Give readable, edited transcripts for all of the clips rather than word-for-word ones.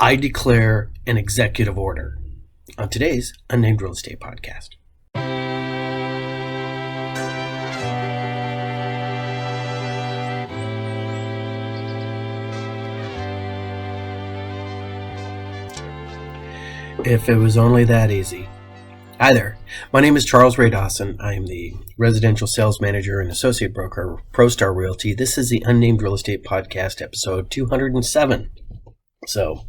I declare an executive order on today's Unnamed Real Estate Podcast. If it was only that easy. Hi there. My name is Charles Ray Dawson. I am the residential sales manager and associate broker of ProStar Realty. This is the Unnamed Real Estate Podcast, episode 207. So,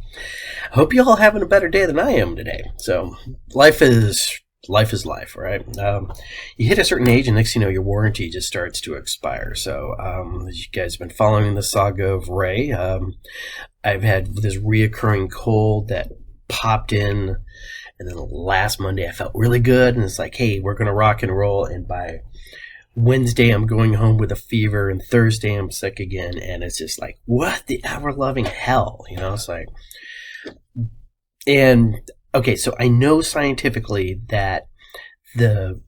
I hope you all having a better day than I am today. So, life is life, right? You hit a certain age, and next thing you know, your warranty just starts to expire. So, as you guys have been following the saga of Ray, I've had this reoccurring cold that popped in, and then last Monday I felt really good, and it's like, hey, we're going to rock and roll, and by Wednesday I'm going home with a fever, and Thursday I'm sick again, and it's just like, what the ever-loving hell, it's like, and, okay, so I know scientifically that the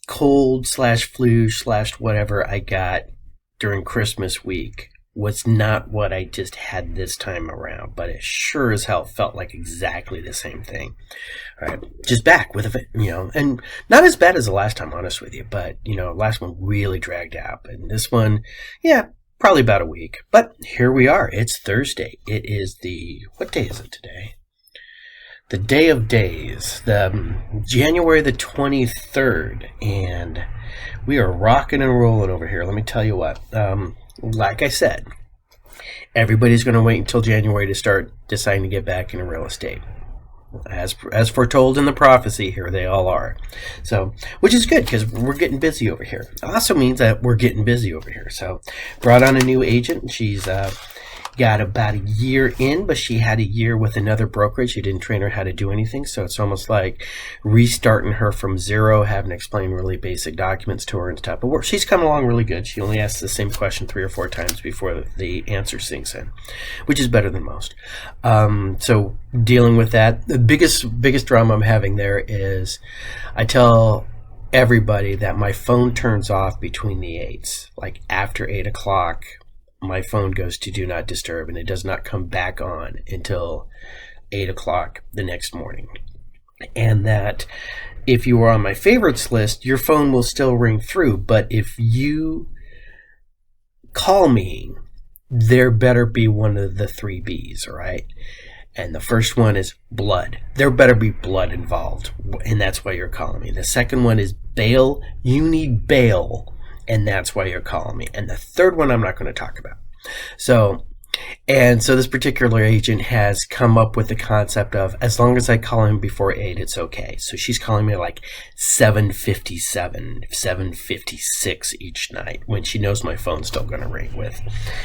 cold/flu/whatever I got during Christmas week was not what I just had this time around, but it sure as hell felt like exactly the same thing. All right, just back with it, and not as bad as the last time, honest with you, but, last one really dragged out, and this one, probably about a week, but here we are. It's Thursday. It is what day is it today? The day of days, January the 23rd, and we are rocking and rolling over here. Let me tell you what, like I said, everybody's going to wait until January to start deciding to get back into real estate. As foretold in the prophecy, here they all are. So, which is good because we're getting busy over here. It also means that we're getting busy over here. So, brought on a new agent. She's got about a year in, but she had a year with another brokerage. She didn't train her how to do anything, so it's almost like restarting her from zero, having to explain really basic documents to her and stuff. But she's coming along really good. She only asks the same question 3 or 4 times before the answer sinks in, which is better than most. So dealing with that, the biggest drama I'm having there is I tell everybody that my phone turns off between the 8s, like after 8 o'clock. My phone goes to do not disturb, and it does not come back on until 8 o'clock the next morning. And that if you are on my favorites list, your phone will still ring through, but if you call me, there better be one of the 3 B's, right? And the first one is blood. There better be blood involved, and that's why you're calling me. The second one is bail. You need bail, and that's why you're calling me. And the third one I'm not going to talk about. So this particular agent has come up with the concept of, as long as I call him before 8, it's okay. So she's calling me like 7:57, 7:56 each night when she knows my phone's still going to ring with,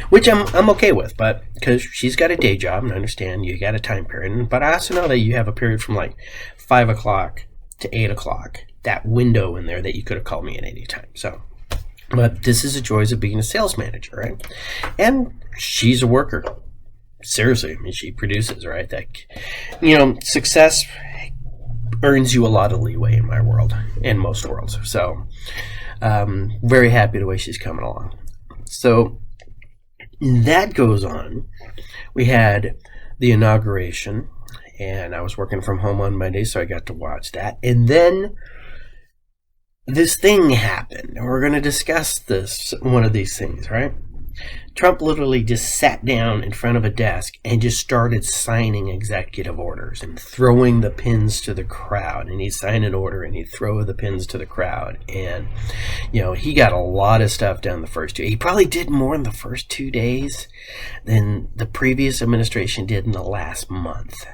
which I'm okay with, but because she's got a day job, and I understand you got a time period, but I also know that you have a period from like 5 o'clock to 8 o'clock, that window in there that you could have called me at any time. So, but this is the joys of being a sales manager, right? And she's a worker. Seriously, I mean, she produces, right? That, success earns you a lot of leeway in my world, in most worlds. So, very happy the way she's coming along. So, that goes on. We had the inauguration, and I was working from home on Monday, so I got to watch that. And then this thing happened, and we're going to discuss one of these things, right? Trump literally just sat down in front of a desk and just started signing executive orders and throwing the pins to the crowd. And he'd sign an order and he'd throw the pins to the crowd. And, he got a lot of stuff done the first 2. He probably did more in the first 2 days than the previous administration did in the last month.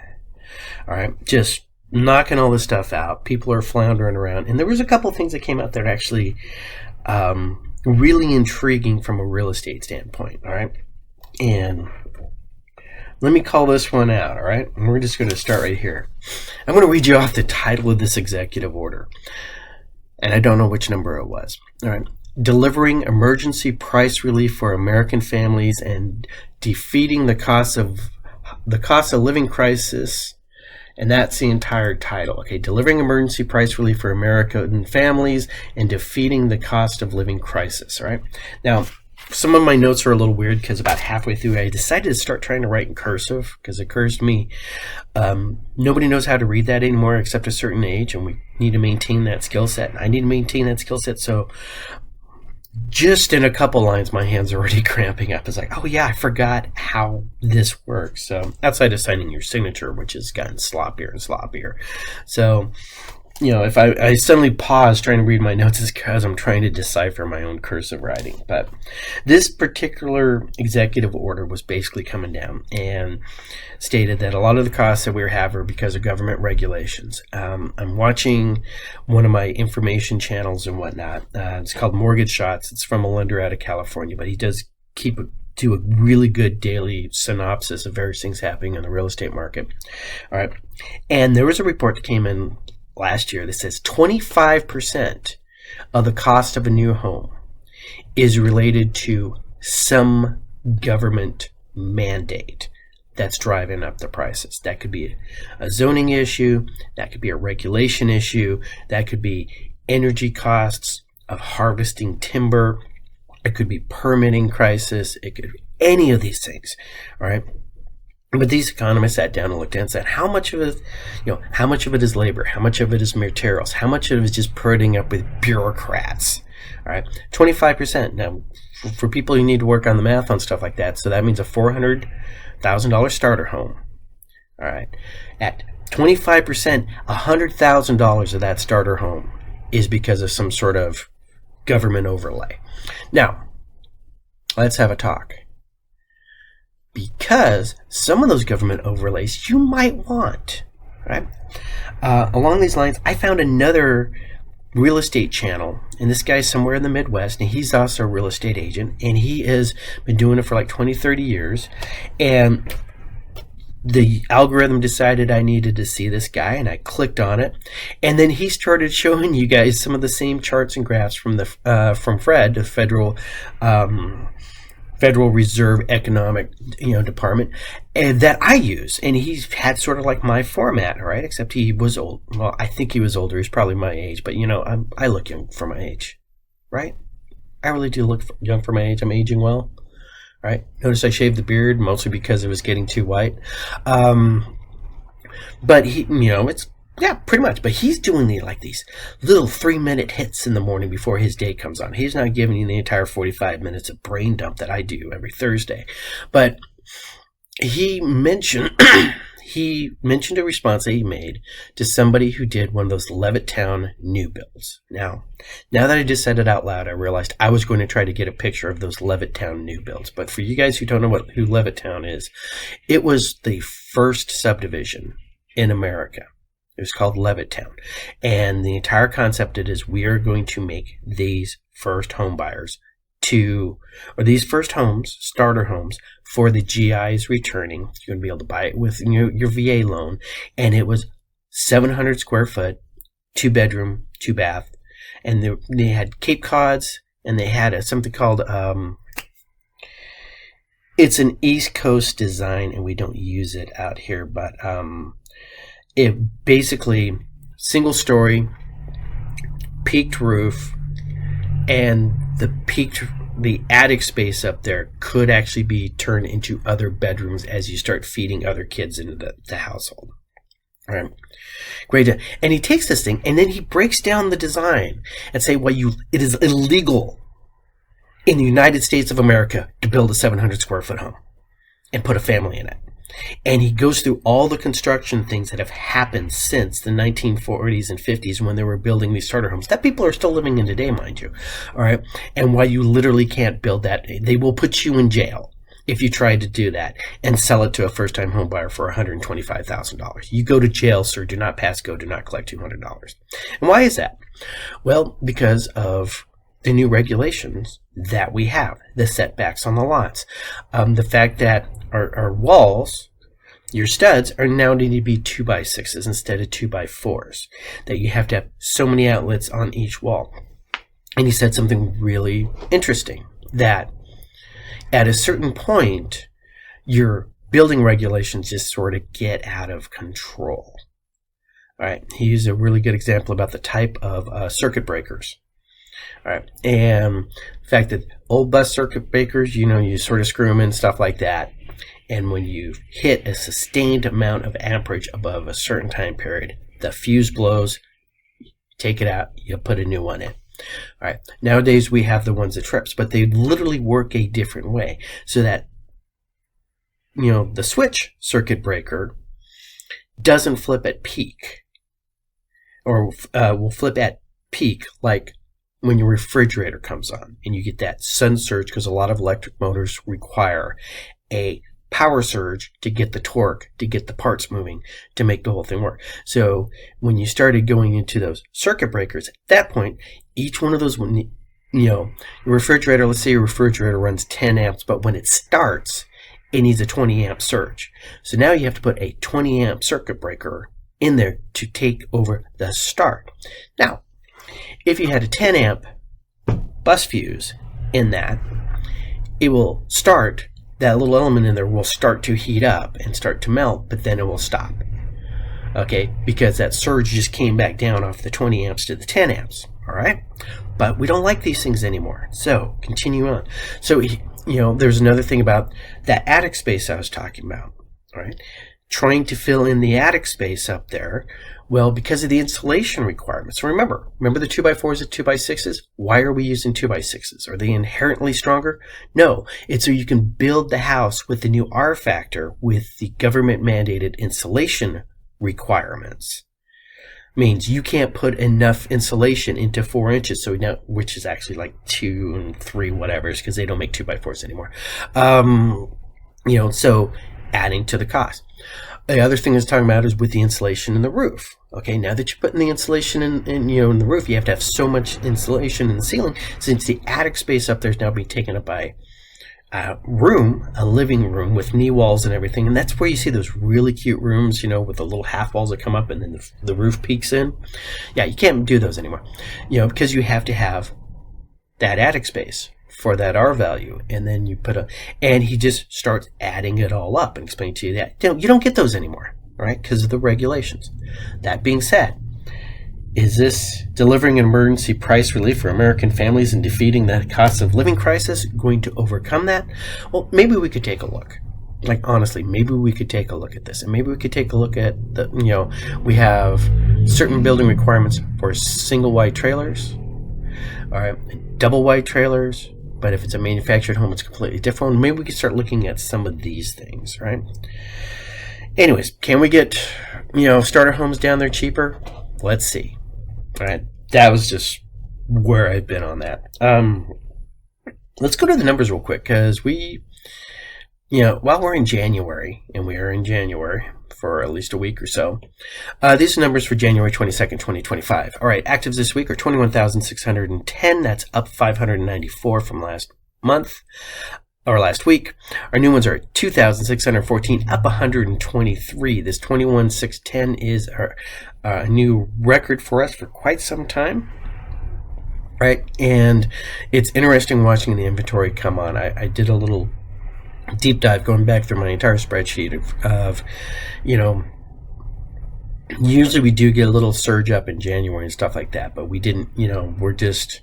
All right, just knocking all this stuff out. People are floundering around. And there was a couple of things that came out that are actually really intriguing from a real estate standpoint, all right? And let me call this one out, all right? And we're just going to start right here. I'm going to read you off the title of this executive order. And I don't know which number it was, all right? Delivering emergency price relief for American families and defeating the cost of living crisis. And that's the entire title. Okay, delivering emergency price relief for American families and defeating the cost of living crisis. All right. Now, some of my notes are a little weird because about halfway through I decided to start trying to write in cursive because it occurs to me nobody knows how to read that anymore except a certain age, and we need to maintain that skill set. And I need to maintain that skill set, so just in a couple lines my hands are already cramping up. It's like, oh yeah, I forgot how this works. So outside of signing your signature, which has gotten sloppier and sloppier. So if I suddenly pause trying to read my notes, it's because I'm trying to decipher my own cursive writing. But this particular executive order was basically coming down and stated that a lot of the costs that we have are because of government regulations. I'm watching one of my information channels and whatnot. It's called Mortgage Shots. It's from a lender out of California, but he does do a really good daily synopsis of various things happening in the real estate market. All right. And there was a report that came in last year that says 25% of the cost of a new home is related to some government mandate that's driving up the prices. That could be a zoning issue, that could be a regulation issue, that could be energy costs of harvesting timber, it could be permitting crisis, it could be any of these things. All right. But these economists sat down and looked at it and said, how much of it, how much of it is labor? How much of it is materials? How much of it is just putting up with bureaucrats? All right, 25%. Now, for people who need to work on the math on stuff like that, so that means a $400,000 starter home. All right, at 25%, $100,000 of that starter home is because of some sort of government overlay. Now, let's have a talk. Because some of those government overlays you might want, right? Along these lines, I found another real estate channel, and this guy's somewhere in the Midwest, and he's also a real estate agent, and he has been doing it for like 20, 30 years, and the algorithm decided I needed to see this guy, and I clicked on it, and then he started showing you guys some of the same charts and graphs from from Fred, the Federal Reserve Economic Department, and that I use. And he's had sort of like my format, right? Except he was old. Well, I think he was older. He's probably my age, but I look young for my age, right? I really do look young for my age. I'm aging well, right? Notice I shaved the beard mostly because it was getting too white. But he, it's, yeah, pretty much. But he's doing these little 3-minute hits in the morning before his day comes on. He's not giving you the entire 45 minutes of brain dump that I do every Thursday. But he mentioned a response that he made to somebody who did one of those Levittown new builds. Now that I just said it out loud, I realized I was going to try to get a picture of those Levittown new builds. But for you guys who don't know who Levittown is, it was the first subdivision in America. It was called Levittown. And the entire concept is we are going to make these first home buyers these first homes, starter homes, for the GIs returning. You're going to be able to buy it with your VA loan. And it was 700 square foot, 2-bedroom, 2-bath. And they had Cape Cods, and they had something called, it's an East Coast design, and we don't use it out here, but it basically single story, peaked roof, and the attic space up there could actually be turned into other bedrooms as you start feeding other kids into the household. All right, great. And he takes this thing and then he breaks down the design and say, well, it is illegal in the United States of America to build a 700 square foot home and put a family in it. And he goes through all the construction things that have happened since the 1940s and 50s when they were building these starter homes that people are still living in today, mind you. All right. And why you literally can't build that. They will put you in jail if you try to do that and sell it to a first-time home buyer for $125,000. You go to jail, sir. Do not pass go. Do not collect $200. And why is that? Well, because of the new regulations that we have, the setbacks on the lots, the fact that our walls, your studs, are now need to be 2x6s instead of 2x4s, that you have to have so many outlets on each wall. And he said something really interesting, that at a certain point, your building regulations just sort of get out of control. All right, he used a really good example about the type of circuit breakers. All right, and the fact that old bus circuit breakers, you sort of screw them in, stuff like that. And when you hit a sustained amount of amperage above a certain time period, the fuse blows, take it out, you put a new one in. All right. Nowadays we have the ones that trips, but they literally work a different way. So that, the switch circuit breaker doesn't flip at peak, or will flip at peak like when your refrigerator comes on and you get that sudden surge, because a lot of electric motors require a power surge to get the torque, to get the parts moving, to make the whole thing work. So when you started going into those circuit breakers, at that point, each one of those, your refrigerator, let's say your refrigerator runs 10 amps, but when it starts, it needs a 20 amp surge. So now you have to put a 20 amp circuit breaker in there to take over the start. Now, if you had a 10 amp bus fuse in that, it will start, that little element in there will start to heat up and start to melt, but then it will stop. Okay, because that surge just came back down off the 20 amps to the 10 amps. All right, but we don't like these things anymore. So continue on. So, there's another thing about that attic space I was talking about. All right, trying to fill in the attic space up there. Well, because of the insulation requirements. Remember the 2x4s and 2x6s? Why are we using 2x6s? Are they inherently stronger? No, it's so you can build the house with the new R factor with the government mandated insulation requirements. Means you can't put enough insulation into 4 inches, so now, which is actually like 2 and 3 whatever, because they don't make 2x4s anymore. So adding to the cost. The other thing I was talking about is with the insulation in the roof. Okay, now that you're putting the insulation in the roof, you have to have so much insulation in the ceiling, since the attic space up there is now being taken up by a living room with knee walls and everything. And that's where you see those really cute rooms, with the little half walls that come up and then the roof peeks in. Yeah, you can't do those anymore, because you have to have that attic space for that R value, and then you and he just starts adding it all up and explaining to you that you don't get those anymore, right? Because of the regulations. That being said, is this delivering an emergency price relief for American families and defeating the cost of living crisis going to overcome that? Well, maybe we could take a look. Like, honestly, maybe we could take a look at this, and maybe we could take a look at we have certain building requirements for single wide trailers, all right, double wide trailers. But if it's a manufactured home, it's completely different. Maybe we could start looking at some of these things, right? Anyways, can we get, starter homes down there cheaper? Let's see. All right, that was just where I've been on that. Let's go to the numbers real quick, because while we're in January, and we are in January for at least a week or so, these are numbers for January 22nd, 2025. All right, actives this week are 21,610. That's up 594 from last month, or last week. Our new ones are 2,614, up 123. This 21,610 is a new record for us for quite some time. Right, and it's interesting watching the inventory come on. I did a little deep dive going back through my entire spreadsheet of usually we do get a little surge up in January and stuff like that, but we didn't, we're just,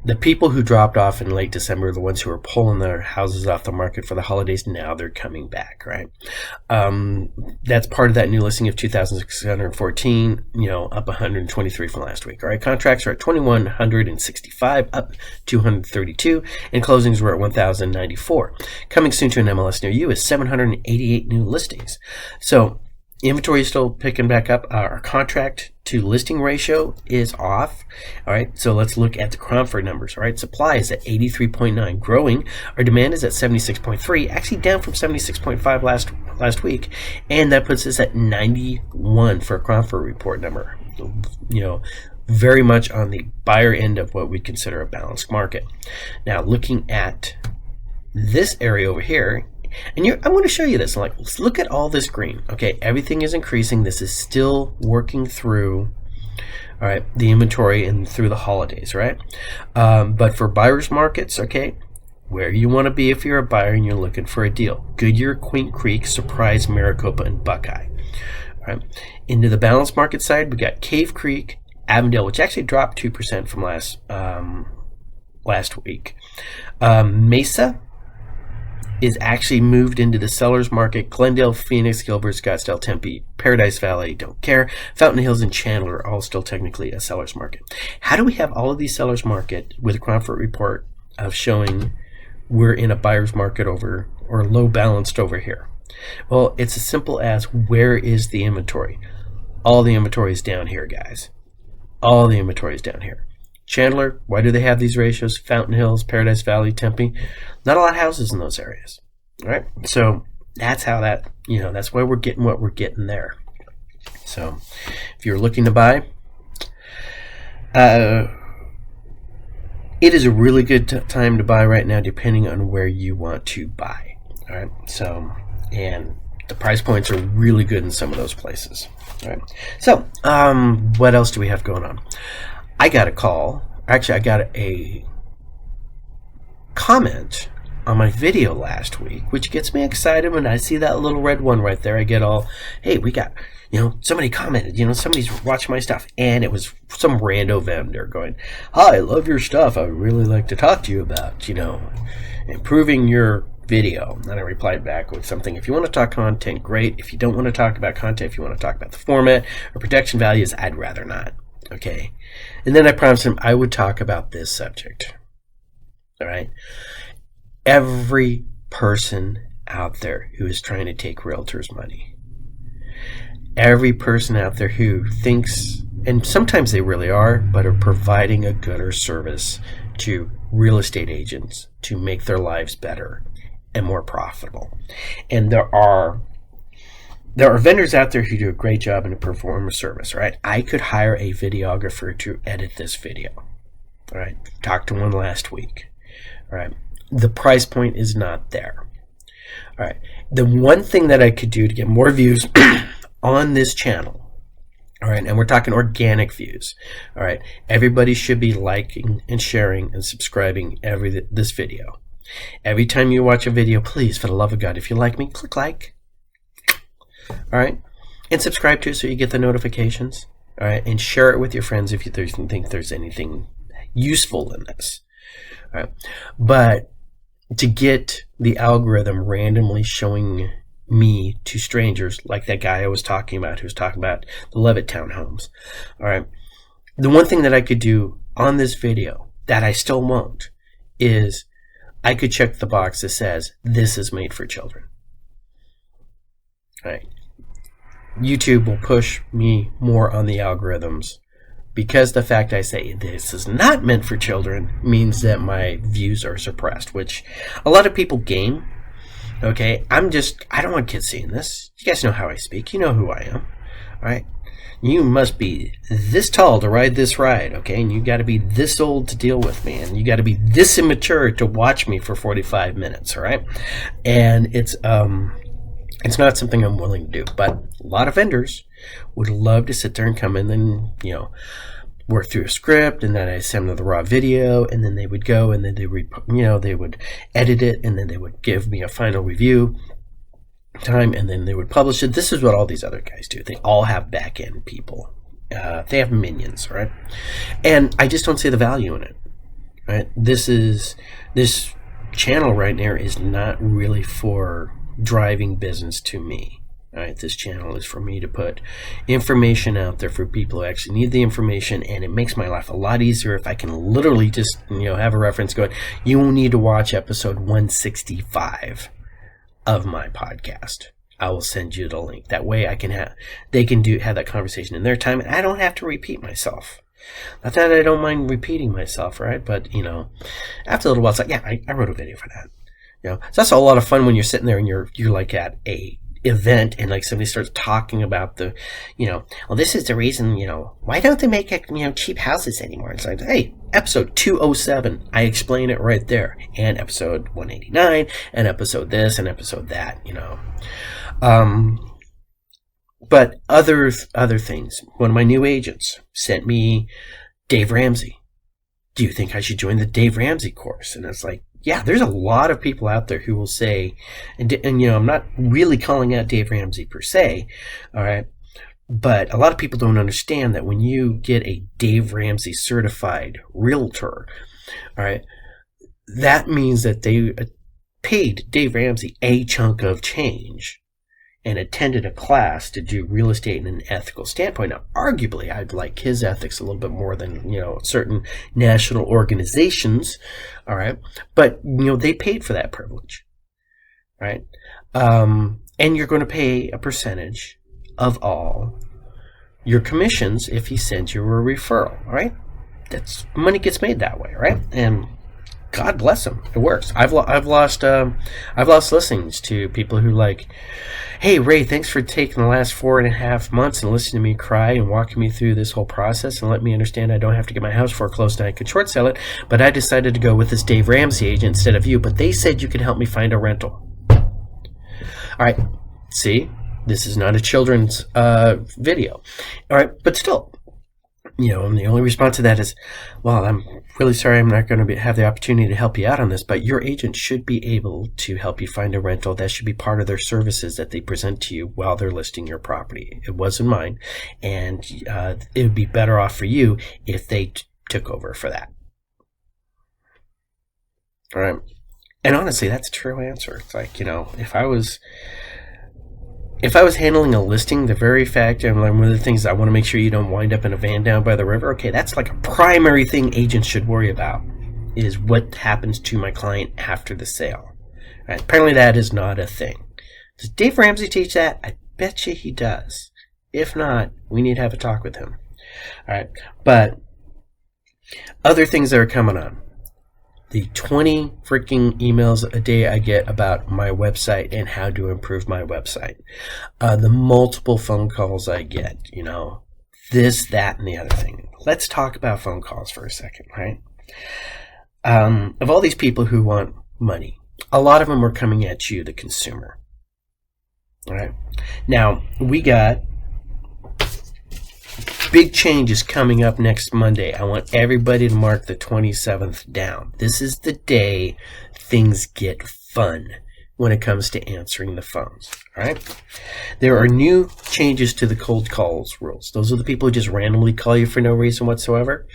the people who dropped off in late December are the ones who are pulling their houses off the market for the holidays. Now they're coming back, right? That's part of that new listing of 2,614, up 123 from last week. All right, contracts are at 2,165, up 232, and closings were at 1,094. Coming soon to an MLS near you is 788 new listings. So inventory is still picking back up. Our contract to listing ratio is off. All right, so let's look at the Cromford numbers. All right, supply is at 83.9, growing. Our demand is at 76.3, actually down from 76.5 last week, and that puts us at 91 for a Cromford report number. Very much on the buyer end of what we consider a balanced market. Now, looking at this area over here, and I want to show you this. Let's look at all this green. Okay, everything is increasing. This is still working through, all right, the inventory and through the holidays, right? But for buyers markets, okay, where you want to be if you're a buyer and you're looking for a deal. Goodyear, Queen Creek, Surprise, Maricopa, and Buckeye. All right. Into the balanced market side, we got Cave Creek, Avondale, which actually dropped 2% from last week. Mesa is actually moved into the seller's market. Glendale, Phoenix, Gilbert, Scottsdale, Tempe, Paradise Valley, don't care. Fountain Hills and Chandler are all still technically a seller's market. How do we have all of these seller's market with a Cromford report of showing we're in a buyer's market over or low balanced over here? Well, it's as simple as, where is the inventory? All the inventory is down here, guys. All the inventory is down here. Chandler, why do they have these ratios? Fountain Hills, Paradise Valley, Tempe, not a lot of houses in those areas. All right, so that's how that, that's why we're getting what we're getting there. So if you're looking to buy, it is a really good time to buy right now, depending on where you want to buy. All right, so, and the price points are really good in some of those places. All right, so what else do we have going on? I got a call. Actually, I got a comment on my video last week, which gets me excited when I see that little red one right there. I get all, hey, we got, somebody commented, somebody's watching my stuff. And it was some rando vendor going, hi, I love your stuff. I would really like to talk to you about, improving your video. And I replied back with something, if you want to talk content, great. If you don't want to talk about content, if you want to talk about the format or production values, I'd rather not. Okay. And then I promised him I would talk about this subject. All right. Every person out there who is trying to take realtors' money, every person out there who thinks, and sometimes they really are, but are providing a good or service to real estate agents to make their lives better and more profitable. And there are vendors out there who do a great job and perform a service, right? I could hire a videographer to edit this video. All right. Talked to one last week. All right. The price point is not there. All right. The one thing that I could do to get more views on this channel, all right, and we're talking organic views, all right, everybody should be liking and sharing and subscribing this video. Every time you watch a video, please, for the love of God, if you like me, click like. All right, and subscribe to it so you get the notifications. All right, and share it with your friends if you think there's anything useful in this. All right, but to get the algorithm randomly showing me to strangers, like that guy I was talking about who was talking about the Levitt townhomes. All right, the one thing that I could do on this video that I still won't is I could check the box that says this is made for children. All right. YouTube will push me more on the algorithms because the fact I say this is not meant for children means that my views are suppressed, which a lot of people game. Okay, I don't want kids seeing this. You guys know how I speak. You know who I am. All right. You must be this tall to ride this ride, okay? And you got to be this old to deal with me, and you got to be this immature to watch me for 45 minutes, all right? And it's not something I'm willing to do, but a lot of vendors would love to sit there and come in and, work through a script, and then I send them the raw video, and then they would go, and then they would edit it, and then they would give me a final review time, and then they would publish it. This is what all these other guys do. They all have back-end people. They have minions, right? And I just don't see the value in it, right? This channel right now is not really for driving business to me. All right, this channel is for me to put information out there for people who actually need the information, and it makes my life a lot easier if I can literally just have a reference going, you will need to watch episode 165 of my podcast. I will send you the link. That way they can have that conversation in their time, and I don't have to repeat myself. Not that I don't mind repeating myself, right? But after a little while, it's like, yeah, I wrote a video for that. So that's a lot of fun when you're sitting there and you're like at a event and like somebody starts talking about the, well, this is the reason, why don't they make cheap houses anymore? It's like, hey, episode 207, I explain it right there, and episode 189, and episode this and episode that, but other things. One of my new agents sent me Dave Ramsey. Do you think I should join the Dave Ramsey course? And it's like, yeah, there's a lot of people out there who will say, and I'm not really calling out Dave Ramsey per se, all right, But a lot of people don't understand that when you get a Dave Ramsey certified realtor, all right, that means that they paid Dave Ramsey a chunk of change and attended a class to do real estate in an ethical standpoint. Now, arguably, I'd like his ethics a little bit more than, certain national organizations, all right? But, they paid for that privilege, right? And you're going to pay a percentage of all your commissions if he sends you a referral, all right? That's money gets made that way, right? And God bless him, it works. I've lost listings to people who like, hey Ray, thanks for taking the last 4.5 months and listening to me cry and walking me through this whole process and let me understand I don't have to get my house foreclosed and I could short sell it, but I decided to go with this Dave Ramsey agent instead of you, but they said you could help me find a rental. All right, see, this is not a children's video, all right, but still, and the only response to that is, well, I'm really sorry I'm not going to have the opportunity to help you out on this, but your agent should be able to help you find a rental. That should be part of their services that they present to you while they're listing your property. It wasn't mine, and it would be better off for you if they took over for that. All right. And honestly, that's a true answer. It's like, if I was handling a listing, the very fact, and one of the things I want to make sure you don't wind up in a van down by the river, okay, that's like a primary thing agents should worry about, is what happens to my client after the sale. Right? Apparently that is not a thing. Does Dave Ramsey teach that? I bet you he does. If not, we need to have a talk with him. All right, but other things that are coming on. The 20 freaking emails a day I get about my website and how to improve my website. The multiple phone calls I get, this, that, and the other thing. Let's talk about phone calls for a second, right? Of all these people who want money, a lot of them are coming at you, the consumer. All right. Now, we got big changes coming up next Monday. I want everybody to mark the 27th down. This is the day things get fun when it comes to answering the phones. All right? There are new changes to the cold calls rules. Those are the people who just randomly call you for no reason whatsoever.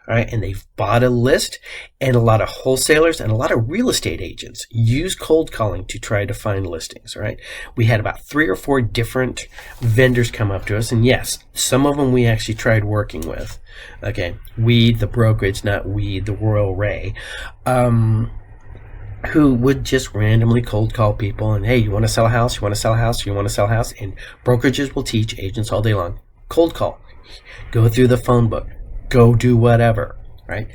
All right, and they've bought a list, and a lot of wholesalers and a lot of real estate agents use cold calling to try to find listings. All right, we had about 3 or 4 different vendors come up to us, and yes, some of them we actually tried working with. Okay, we, the brokerage, not we, the Royal Ray, who would just randomly cold call people, and hey, you want to sell a house? You want to sell a house? You want to sell a house? And brokerages will teach agents all day long, cold call, go through the phone book. Go do whatever, right?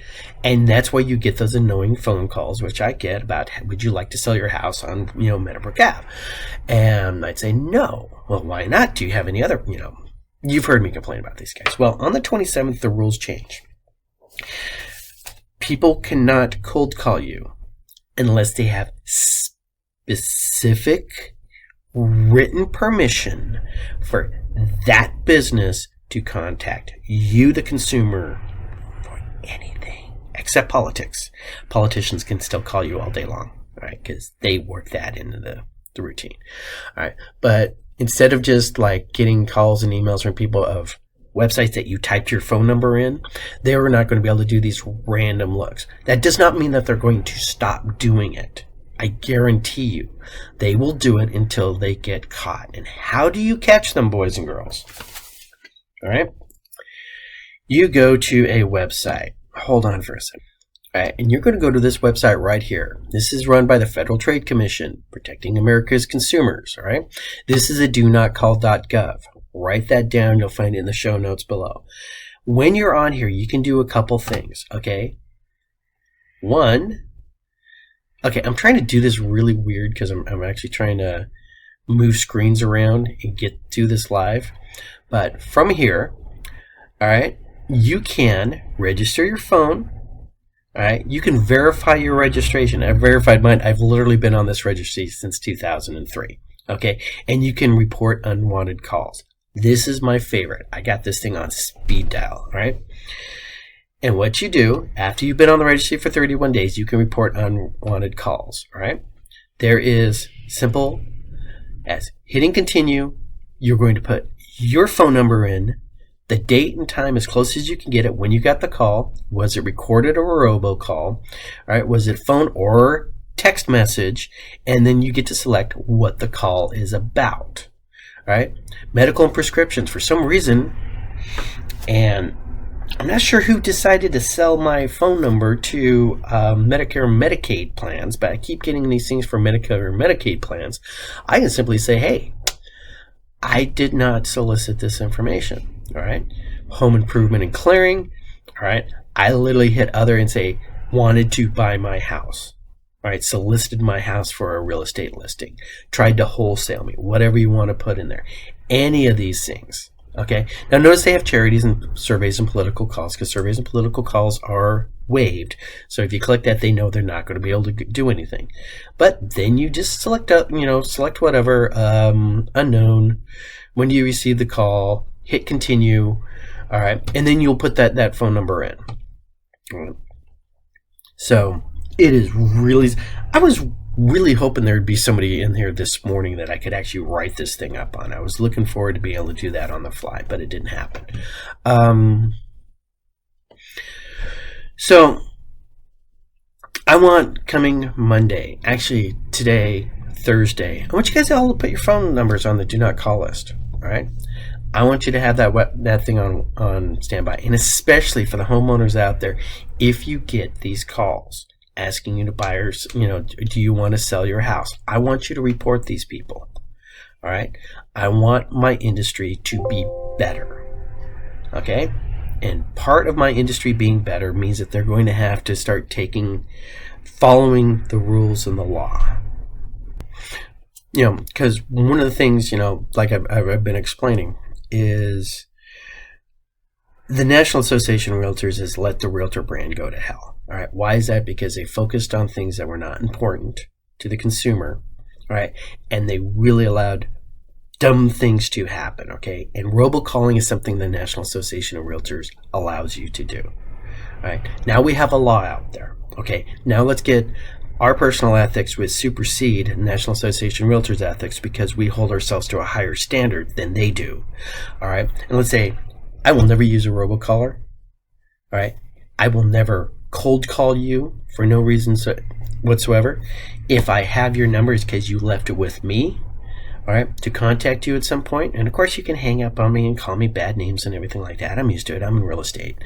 And that's why you get those annoying phone calls, which I get about, would you like to sell your house on, Meadowbrook Ave? And I'd say, no. Well, why not? Do you have any other, you've heard me complain about these guys. Well, on the 27th, the rules change. People cannot cold call you unless they have specific written permission for that business to contact you, the consumer, for anything except politics. Politicians can still call you all day long, right? Because they work that into the routine. All right. But instead of just like getting calls and emails from people of websites that you typed your phone number in, they are not going to be able to do these random looks. That does not mean that they're going to stop doing it. I guarantee you they will do it until they get caught. And how do you catch them, boys and girls? All right, you go to a website. Hold on for a second. All right, and you're going to go to this website right here. This is run by the Federal Trade Commission, protecting America's consumers. All right, this is a donotcall.gov. Write that down. You'll find it in the show notes below. When you're on here, you can do a couple things. Okay, one. Okay, I'm trying to do this really weird because I'm actually trying to move screens around and get to this live. But from here, all right, you can register your phone. All right, you can verify your registration. I've verified mine. I've literally been on this registry since 2003. Okay, and you can report unwanted calls. This is my favorite. I got this thing on speed dial. All right, and what you do after you've been on the registry for 31 days, you can report unwanted calls. All right, there is simple as hitting continue. You're going to put your phone number in, the date and time as close as you can get it, when you got the call. Was it recorded or a robocall? All right, was it phone or text message? And then you get to select what the call is about. All right, medical and prescriptions. For some reason, and I'm not sure who decided to sell my phone number to Medicare and Medicaid plans, but I keep getting these things for Medicare and Medicaid plans. I can simply say, hey, I did not solicit this information. All right, home improvement and clearing. All right, I literally hit other and say, wanted to buy my house. All right, solicited my house for a real estate listing, tried to wholesale me, whatever you want to put in there. Any of these things. Okay, now notice they have charities and surveys and political calls, because surveys and political calls are waived. So if you click that, they know they're not going to be able to do anything. But then you just select select whatever, unknown. When do you receive the call? Hit continue. All right, and then you'll put that phone number in. All right. So it is really, I was really hoping there'd be somebody in here this morning that I could actually write this thing up on. I was looking forward to being able to do that on the fly, but it didn't happen. So I want coming Monday, actually today, Thursday, I want you guys all to put your phone numbers on the do not call list. All right. I want you to have that thing on standby, and especially for the homeowners out there, if you get these calls asking you to buy or, do you want to sell your house? I want you to report these people. All right. I want my industry to be better. Okay. And part of my industry being better means that they're going to have to start following the rules and the law. Because one of the things, like I've been explaining, is the National Association of Realtors has let the realtor brand go to hell. All right. Why is that? Because they focused on things that were not important to the consumer. All right. And they really allowed dumb things to happen. Okay. And robocalling is something the National Association of Realtors allows you to do. All right. Now we have a law out there. Okay. Now let's get our personal ethics would supersede National Association of Realtors ethics, because we hold ourselves to a higher standard than they do. All right. And let's say I will never use a robocaller. All right. I will never cold call you for no reason whatsoever. If I have your number, it's because you left it with me. All right. To contact you at some point. And of course you can hang up on me and call me bad names and everything like that. I'm used to it. I'm in real estate.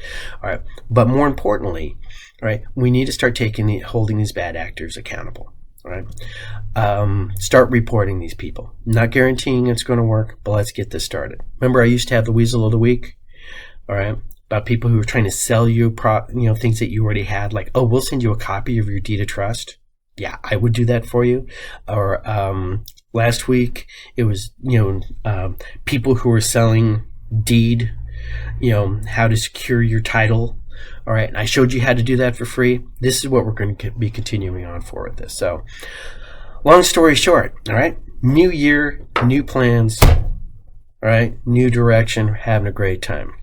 All right. But more importantly, all right, we need to start holding these bad actors accountable. All right. Start reporting these people. Not guaranteeing it's going to work, but let's get this started. Remember, I used to have the Weasel of the Week. All right. About people who were trying to sell you, things that you already had, like, oh, we'll send you a copy of your deed of trust. Yeah, I would do that for you. Or last week, it was, people who were selling deed, how to secure your title. All right, and I showed you how to do that for free. This is what we're going to be continuing on for with this. So, long story short, all right, new year, new plans, all right, new direction, having a great time.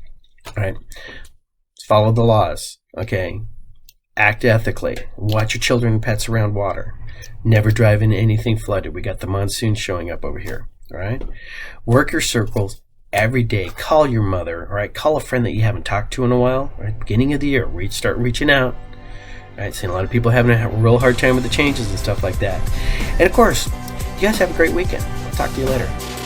All right, follow the laws, okay, act ethically, watch your children and pets around water, never drive into anything flooded. We got the monsoon showing up over here, all right, work your circles every day. Call your mother, all right, call a friend that you haven't talked to in a while, all right, beginning of the year, start reaching out. All right, seeing a lot of people having a real hard time with the changes and stuff like that. And of course, you guys have a great weekend. I'll talk to you later.